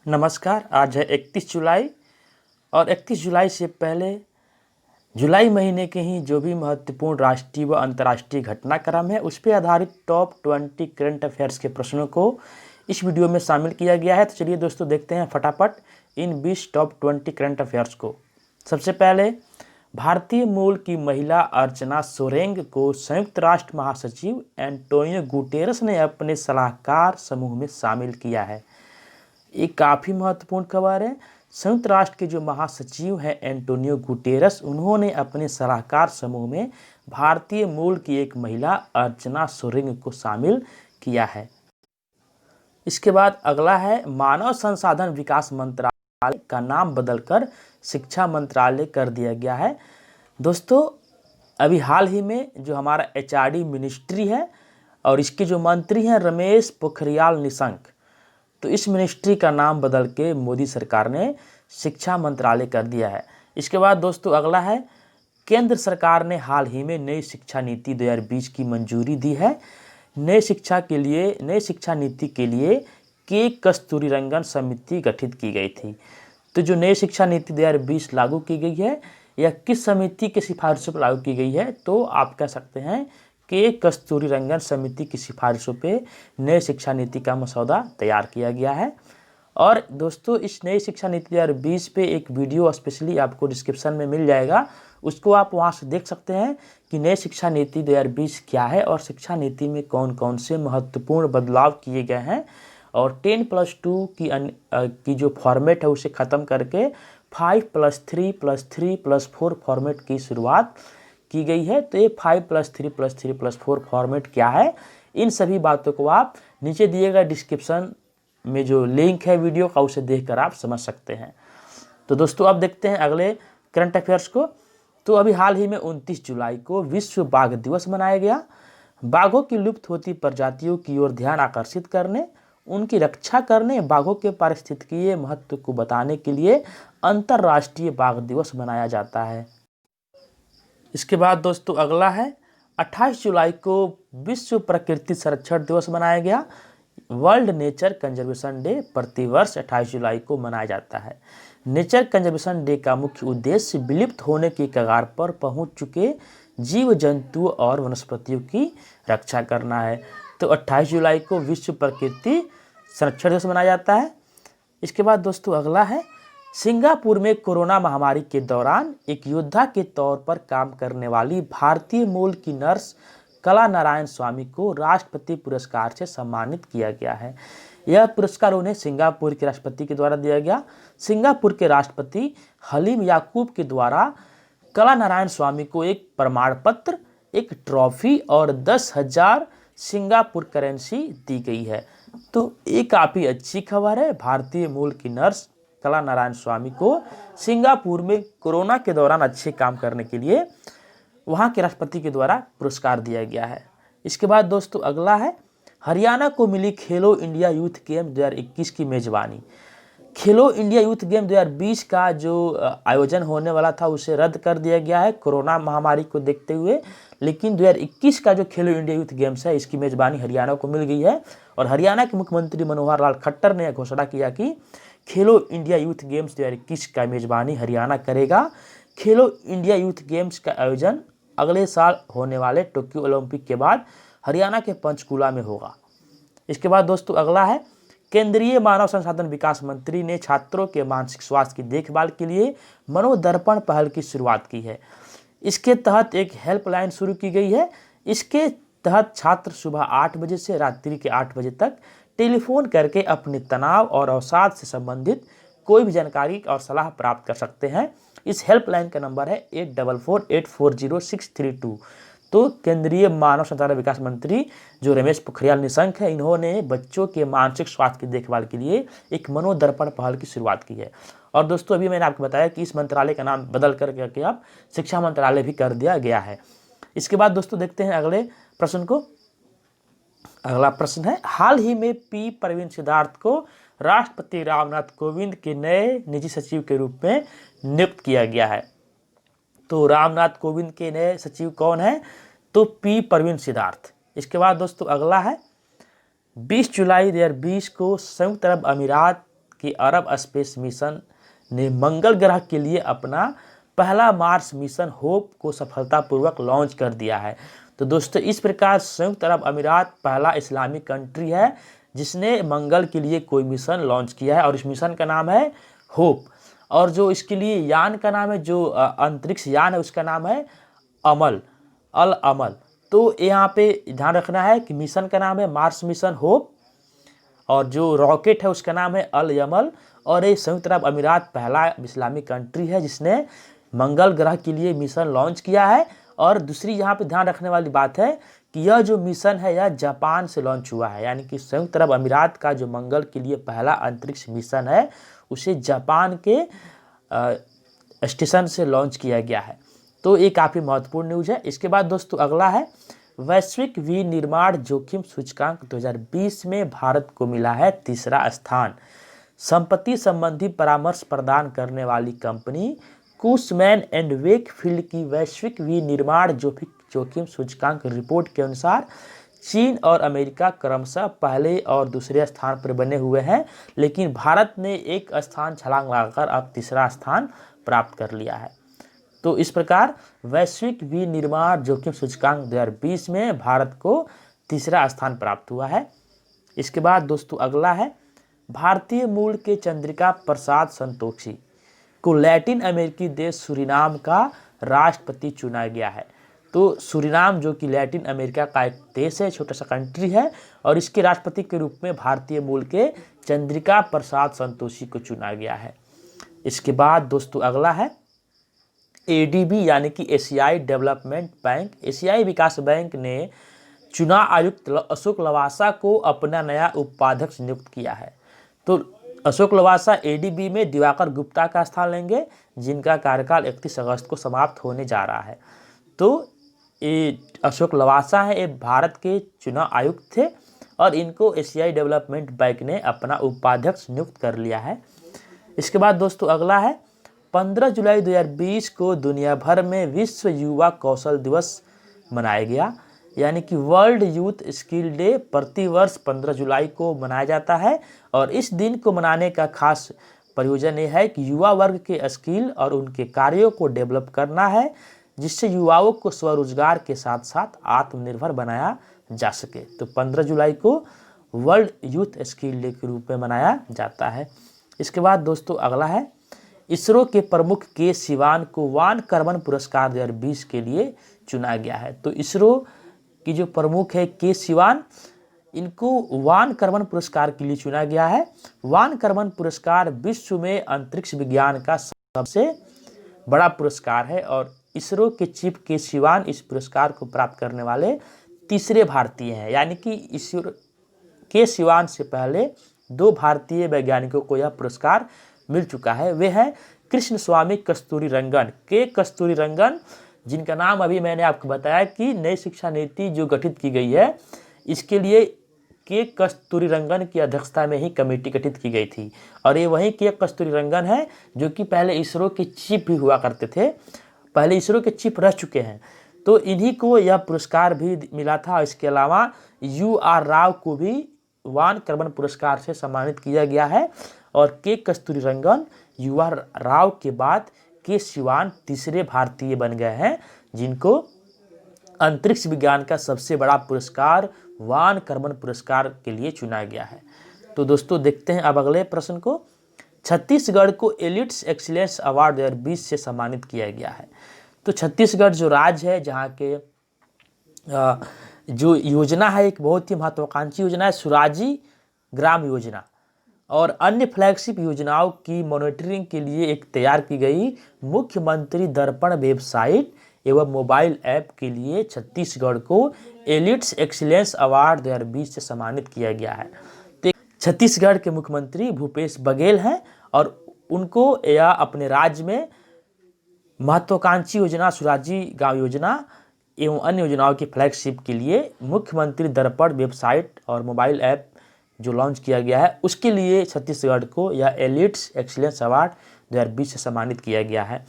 नमस्कार। आज है 31 जुलाई और 31 जुलाई से पहले जुलाई महीने के ही जो भी महत्वपूर्ण राष्ट्रीय व अंतर्राष्ट्रीय घटनाक्रम है उस पर आधारित टॉप 20 करंट अफेयर्स के प्रश्नों को इस वीडियो में शामिल किया गया है। तो चलिए दोस्तों देखते हैं फटाफट इन 20 टॉप 20 करंट अफेयर्स को। सबसे पहले, भारतीय मूल की महिला अर्चना सोरेंग को संयुक्त राष्ट्र महासचिव एंटोनियो गुटेरस ने अपने सलाहकार समूह में शामिल किया है। ये काफ़ी महत्वपूर्ण खबर है। संयुक्त राष्ट्र के जो महासचिव हैं एंटोनियो गुटेरस, उन्होंने अपने सलाहकार समूह में भारतीय मूल की एक महिला अर्चना सोरेंग को शामिल किया है। इसके बाद अगला है, मानव संसाधन विकास मंत्रालय का नाम बदलकर शिक्षा मंत्रालय कर दिया गया है। दोस्तों, अभी हाल ही में जो हमारा एचआरडी मिनिस्ट्री है और इसके जो मंत्री हैं रमेश पोखरियाल निशंक, तो इस मिनिस्ट्री का नाम बदल के मोदी सरकार ने शिक्षा मंत्रालय कर दिया है। इसके बाद दोस्तों अगला है, केंद्र सरकार ने हाल ही में नई शिक्षा नीति 2020 की मंजूरी दी है। नई शिक्षा नीति के लिए के कस्तूरीरंगन समिति गठित की गई थी। तो जो नई शिक्षा नीति 2020 लागू की गई है या किस समिति की सिफारिशों पर लागू की गई है, तो आप कह सकते हैं कि कस्तूरीरंगन समिति की सिफारिशों पे नई शिक्षा नीति का मसौदा तैयार किया गया है। और दोस्तों, इस नई शिक्षा नीति 2020 पे एक वीडियो स्पेशली आपको डिस्क्रिप्शन में मिल जाएगा, उसको आप वहाँ से देख सकते हैं कि नई शिक्षा नीति 2020 क्या है और शिक्षा नीति में कौन कौन से महत्वपूर्ण बदलाव किए गए हैं। और 10+2 की जो फॉर्मेट है उसे ख़त्म करके 5+3+3+4 फॉर्मेट की शुरुआत की गई है। तो ये 5+3+3+4 फॉर्मेट क्या है, इन सभी बातों को आप नीचे दिए गए डिस्क्रिप्शन में जो लिंक है वीडियो का उसे देखकर आप समझ सकते हैं। तो दोस्तों अब देखते हैं अगले करंट अफेयर्स को। तो अभी हाल ही में 29 जुलाई को विश्व बाघ दिवस मनाया गया। बाघों की लुप्त होती प्रजातियों की ओर ध्यान आकर्षित करने, उनकी रक्षा करने, बाघों के पारिस्थितिकीय महत्व को बताने के लिए अंतर्राष्ट्रीय बाघ दिवस मनाया जाता है। इसके बाद दोस्तों अगला है, 28 जुलाई को विश्व प्रकृति संरक्षण दिवस मनाया गया। वर्ल्ड नेचर कंजर्वेशन डे प्रतिवर्ष 28 जुलाई को मनाया जाता है। नेचर कंजर्वेशन डे का मुख्य उद्देश्य विलुप्त होने की कगार पर पहुंच चुके जीव जंतुओं और वनस्पतियों की रक्षा करना है। तो 28 जुलाई को विश्व प्रकृति संरक्षण दिवस मनाया जाता है। इसके बाद दोस्तों अगला है, सिंगापुर में कोरोना महामारी के दौरान एक योद्धा के तौर पर काम करने वाली भारतीय मूल की नर्स कला नारायण स्वामी को राष्ट्रपति पुरस्कार से सम्मानित किया गया है। यह पुरस्कार उन्हें सिंगापुर के राष्ट्रपति के द्वारा दिया गया। सिंगापुर के राष्ट्रपति हलीम याकूब के द्वारा कला नारायण स्वामी को एक प्रमाण पत्र, एक ट्रॉफी और 10,000 सिंगापुर करेंसी दी गई है। तो ये काफ़ी अच्छी खबर है। भारतीय मूल की नर्स कला नारायण स्वामी को सिंगापुर में कोरोना के दौरान अच्छे काम करने के लिए वहाँ के राष्ट्रपति के द्वारा पुरस्कार दिया गया है। इसके बाद दोस्तों अगला है, हरियाणा को मिली खेलो इंडिया यूथ गेम 2021 की मेजबानी। खेलो इंडिया यूथ गेम 2020 का जो आयोजन होने वाला था उसे रद्द कर दिया गया है कोरोना महामारी को देखते हुए, लेकिन 2021 का जो खेलो इंडिया यूथ गेम्स है इसकी मेजबानी हरियाणा को मिल गई है। और हरियाणा के मुख्यमंत्री मनोहर लाल खट्टर ने घोषणा किया कि खेलो इंडिया यूथ गेम्स 2021 का मेजबानी हरियाणा करेगा। खेलो इंडिया यूथ गेम्स का आयोजन अगले साल होने वाले टोक्यो ओलंपिक के बाद हरियाणा के पंचकुला में होगा। इसके बाद दोस्तों अगला है, केंद्रीय मानव संसाधन विकास मंत्री ने छात्रों के मानसिक स्वास्थ्य की देखभाल के लिए मनोदर्पण पहल की शुरुआत की है। इसके तहत एक हेल्पलाइन शुरू की गई है। इसके तहत छात्र सुबह 8 बजे से रात्रि के 8 बजे तक टेलीफोन करके अपने तनाव और अवसाद से संबंधित कोई भी जानकारी और सलाह प्राप्त कर सकते हैं। इस हेल्पलाइन का नंबर है 844840 तो केंद्रीय मानव संसाधन विकास मंत्री जो रमेश पोखरियाल निशंक है, इन्होंने बच्चों के मानसिक स्वास्थ्य की देखभाल के लिए एक मनोदर्पण पहल की शुरुआत की है। और दोस्तों अभी मैंने आपको बताया कि इस मंत्रालय का नाम बदल करके अब शिक्षा मंत्रालय भी कर दिया गया है। इसके बाद दोस्तों देखते हैं अगले प्रश्न को। अगला प्रश्न है, हाल ही में पी परवीन सिद्धार्थ को राष्ट्रपति रामनाथ कोविंद के नए निजी सचिव के रूप में नियुक्त किया गया है। तो रामनाथ कोविंद के नए सचिव कौन है, तो पी परवीन सिद्धार्थ। इसके बाद दोस्तों अगला है, 20 जुलाई 2020 को संयुक्त अरब अमीरात कि अरब स्पेस मिशन ने मंगल ग्रह के लिए अपना पहला मार्स मिशन होप को सफलतापूर्वक लॉन्च कर दिया है। तो दोस्तों इस प्रकार संयुक्त अरब अमीरात पहला इस्लामिक कंट्री है जिसने मंगल के लिए कोई मिशन लॉन्च किया है और इस मिशन का नाम है होप। और जो इसके लिए यान का नाम है, जो अंतरिक्ष यान है, उसका नाम है अमल, अल अमल। तो यहाँ पे ध्यान रखना है कि मिशन का नाम है मार्स मिशन होप और जो रॉकेट है उसका नाम है अल यमल। और ये संयुक्त अरब अमीरात पहला इस्लामिक कंट्री है जिसने मंगल ग्रह के लिए मिशन लॉन्च किया है। और दूसरी यहाँ पे ध्यान रखने वाली बात है कि यह जो मिशन है यह जापान से लॉन्च हुआ है, यानी कि संयुक्त अरब अमीरात का जो मंगल के लिए पहला अंतरिक्ष मिशन है उसे जापान के स्टेशन से लॉन्च किया गया है। तो ये काफ़ी महत्वपूर्ण न्यूज़ है। इसके बाद दोस्तों अगला है वैश्विक विनिर्माण जोखिम सूचकांक 2020 में भारत को मिला है तीसरा स्थान। संपत्ति संबंधी परामर्श प्रदान करने वाली कंपनी कुशमैन एंड वेकफील्ड की वैश्विक विनिर्माण जोखिम सूचकांक रिपोर्ट के अनुसार चीन और अमेरिका क्रमशः पहले और दूसरे स्थान पर बने हुए हैं, लेकिन भारत ने एक स्थान छलांग लगाकर अब तीसरा स्थान प्राप्त कर लिया है। तो इस प्रकार वैश्विक विनिर्माण जोखिम सूचकांक 2020 में भारत को तीसरा स्थान प्राप्त हुआ है। इसके बाद दोस्तों अगला है भारतीय मूल के चंद्रिका प्रसाद संतोखी को लैटिन अमेरिकी देश सूरीनाम का राष्ट्रपति चुना गया है। तो सूरीनाम जो कि लैटिन अमेरिका का एक देश है, छोटा सा कंट्री है, और इसके राष्ट्रपति के रूप में भारतीय मूल के चंद्रिका प्रसाद संतोषी को चुना गया है। इसके बाद दोस्तों अगला है एडीबी यानी कि एशियाई डेवलपमेंट बैंक, एशियाई विकास बैंक ने चुनाव आयुक्त अशोक लवासा को अपना नया उपाध्यक्ष नियुक्त किया है। तो अशोक लवासा एडीबी में दिवाकर गुप्ता का स्थान लेंगे जिनका कार्यकाल 31 अगस्त को समाप्त होने जा रहा है। तो ये अशोक लवासा है, ये भारत के चुनाव आयुक्त थे और इनको एशियाई डेवलपमेंट बैंक ने अपना उपाध्यक्ष नियुक्त कर लिया है। इसके बाद दोस्तों अगला है 15 जुलाई 2020 को दुनिया भर में विश्व युवा कौशल दिवस मनाया गया, यानी कि वर्ल्ड यूथ स्किल डे प्रतिवर्ष 15 जुलाई को मनाया जाता है। और इस दिन को मनाने का खास प्रयोजन ये है कि युवा वर्ग के स्किल और उनके कार्यों को डेवलप करना है, जिससे युवाओं को स्वरोजगार के साथ साथ आत्मनिर्भर बनाया जा सके। तो 15 जुलाई को वर्ल्ड यूथ स्किल डे के रूप में मनाया जाता है। इसके बाद दोस्तों अगला है इसरो के प्रमुख के सिवान को वान कर्मन पुरस्कार 2020 के लिए चुना गया है। तो इसरो की जो प्रमुख है के सिवान, इनको वान कर्मन पुरस्कार के लिए चुना गया है। वान कर्मन पुरस्कार विश्व में अंतरिक्ष विज्ञान का सबसे बड़ा पुरस्कार है और इसरो के चीफ के सिवान इस पुरस्कार को प्राप्त करने वाले तीसरे भारतीय हैं, यानी कि इसरो के सिवान से पहले 2 भारतीय वैज्ञानिकों को यह पुरस्कार मिल चुका है। वे हैं कृष्ण स्वामी कस्तूरीरंगन, के कस्तूरीरंगन, जिनका नाम अभी मैंने आपको बताया कि नई शिक्षा नीति जो गठित की गई है इसके लिए के कस्तूरीरंगन की अध्यक्षता में ही कमेटी गठित की गई थी। और ये वही के कस्तूरीरंगन है जो कि पहले इसरो के चीफ भी हुआ करते थे, पहले इसरो के चीफ रह चुके हैं। तो इन्हीं को यह पुरस्कार भी मिला था। इसके अलावा UR राव को भी वान कर्मन पुरस्कार से सम्मानित किया गया है और के कस्तूरीरंगन UR राव के बाद के सिवान तीसरे भारतीय बन गए हैं जिनको अंतरिक्ष विज्ञान का सबसे बड़ा पुरस्कार वान कर्मन पुरस्कार के लिए चुना गया है। तो दोस्तों देखते हैं अब अगले प्रश्न को। छत्तीसगढ़ को एलिट्स एक्सीलेंस अवार्ड 2020 से सम्मानित किया गया है। तो छत्तीसगढ़ जो राज्य है जहाँ के जो योजना है एक बहुत ही महत्वाकांक्षी योजना है सुराजी ग्राम योजना, और अन्य फ्लैगशिप योजनाओं की मॉनिटरिंग के लिए एक तैयार की गई मुख्यमंत्री दर्पण वेबसाइट एवं मोबाइल ऐप के लिए छत्तीसगढ़ को एलिट्स एक्सीलेंस अवार्ड 2020 से सम्मानित किया गया है। तो छत्तीसगढ़ के मुख्यमंत्री भूपेश बघेल हैं और उनको यह अपने राज्य में महत्वाकांक्षी योजना सुराजी गांव योजना एवं अन्य योजनाओं की फ्लैगशिप के लिए मुख्यमंत्री दर्पण वेबसाइट और मोबाइल ऐप जो लॉन्च किया गया है उसके लिए छत्तीसगढ़ को यह एलिट्स एक्सीलेंस अवार्ड 2020 से सम्मानित किया गया है।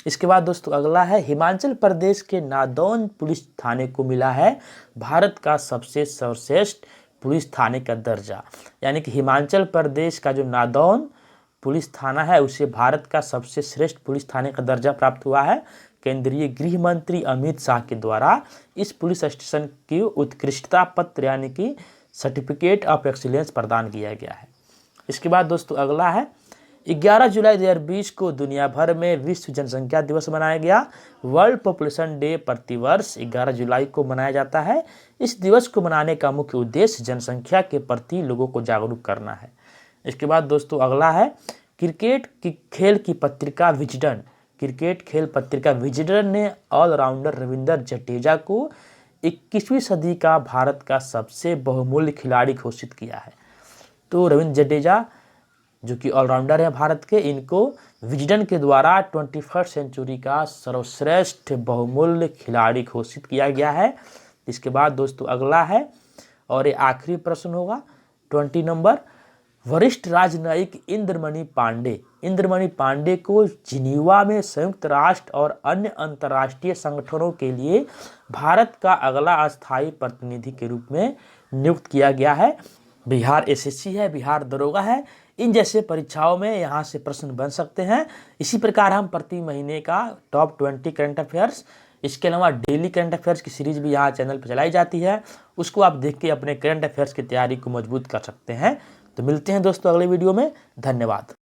इसके बाद दोस्तों अगला है हिमाचल प्रदेश के नादौन पुलिस थाने को मिला है भारत का सबसे सर्वश्रेष्ठ पुलिस थाने का दर्जा, यानी कि हिमाचल प्रदेश का जो नादौन पुलिस थाना है उसे भारत का सबसे श्रेष्ठ पुलिस थाने का दर्जा प्राप्त हुआ है। केंद्रीय गृह मंत्री अमित शाह के द्वारा इस पुलिस स्टेशन की उत्कृष्टता पत्र यानी कि सर्टिफिकेट ऑफ एक्सीलेंस प्रदान किया गया है। इसके बाद दोस्तों अगला है 11 जुलाई 2020 को दुनिया भर में विश्व जनसंख्या दिवस मनाया गया। वर्ल्ड पॉपुलेशन डे प्रतिवर्ष 11 जुलाई को मनाया जाता है। इस दिवस को मनाने का मुख्य उद्देश्य जनसंख्या के प्रति लोगों को जागरूक करना है। इसके बाद दोस्तों अगला है क्रिकेट की खेल की पत्रिका विजडन। क्रिकेट खेल पत्रिका विजडन ने ऑलराउंडर रविंद्र जडेजा को 21वीं सदी का भारत का सबसे बहुमूल्य खिलाड़ी घोषित किया है। तो रविंद्र जडेजा जो कि ऑलराउंडर है भारत के, इनको विजडन के द्वारा 21वीं सेंचुरी का सर्वश्रेष्ठ बहुमूल्य खिलाड़ी घोषित किया गया है। इसके बाद दोस्तों अगला है और ये आखिरी प्रश्न होगा 20 नंबर। वरिष्ठ राजनयिक इंद्रमणि पांडे को जिनीवा में संयुक्त राष्ट्र और अन्य अंतर्राष्ट्रीय संगठनों के लिए भारत का अगला अस्थायी प्रतिनिधि के रूप में नियुक्त किया गया है। बिहार एसएससी है, बिहार दरोगा है, इन जैसे परीक्षाओं में यहाँ से प्रश्न बन सकते हैं। इसी प्रकार हम प्रति महीने का टॉप 20 करंट अफेयर्स, इसके अलावा डेली करंट अफेयर्स की सीरीज भी यहाँ चैनल पर चलाई जाती है, उसको आप देख के अपने करंट अफेयर्स की तैयारी को मजबूत कर सकते हैं। तो मिलते हैं दोस्तों अगले वीडियो में। धन्यवाद।